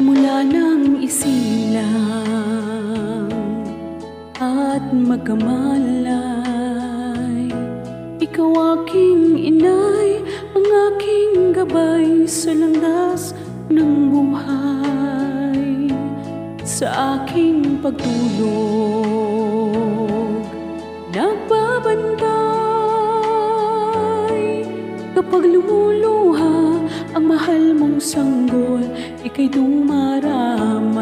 Mula nang isilang at magkamalay, ikaw aking inay, ang aking gabay sa landas ng buhay. Sa aking pagtulog, nagbabantay. Kapag lumuluha ang mahal mong sanggol, ika'y dumaramay.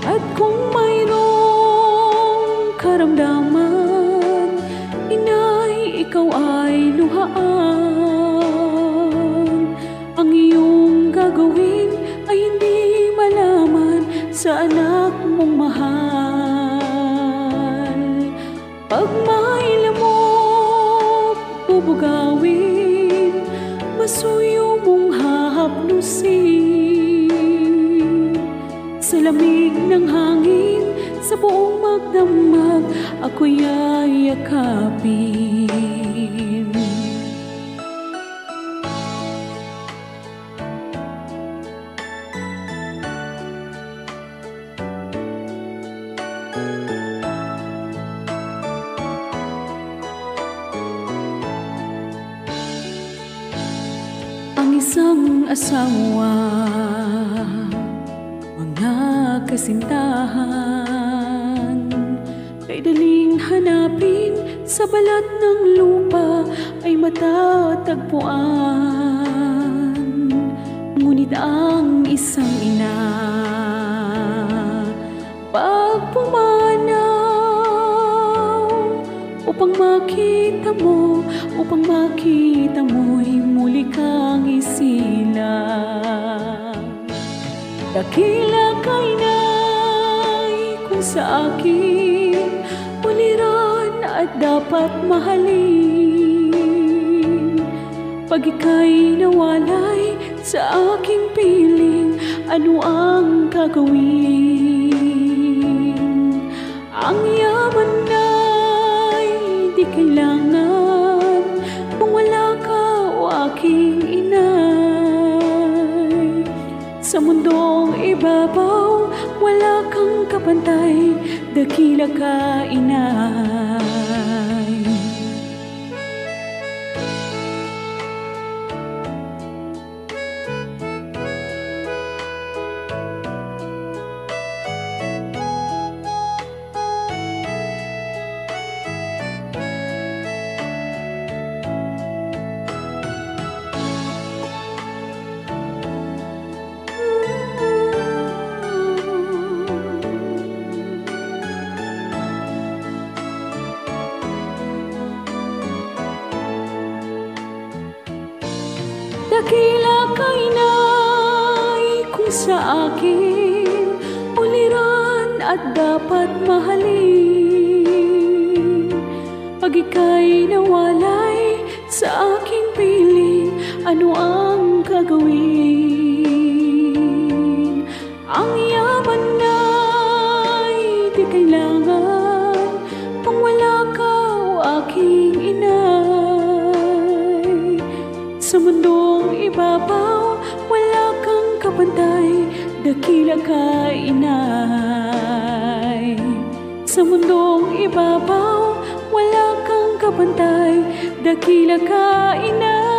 At kung mayroong karamdaman, inay, ikaw ay luhaan. Ang iyong gagawin ay hindi malaman sa anak mong mahal. Pag may lamok, bubugawin, masuyo mong hahaplusin. Sa lamig ng hangin, sa buong magdamag, ako'y yayakapin. Ang isang asawa, mga kasintahan, kay daling hanapin sa balat ng lupa ay matatagpuan. Ngunit ang isang ina, pag pumanaw upang makita mo'y muli kang isilang. Dakila ka, inay, kung sa akin uliran at dapat mahalin. Pag ika'y nawalay sa aking piling, ano ang gagawin? Ang yaman na'y di kailangan kung wala ka, o aking inay. Sa mundong ibabaw, wala kang kapantay, dakila ka, inay. Dakila ka, inay, kung sa akin uliran at dapat mahalin. Pag ika'y nawalay sa aking piling, ano ang gagawin? Ang yaman na'y di kailangan kung wala ka, o aking inay. Sa mundong ibabaw, wala kang kapantay, dakila ka, inay. Sa mundong ibabaw, wala kang kapantay, dakila ka, inay.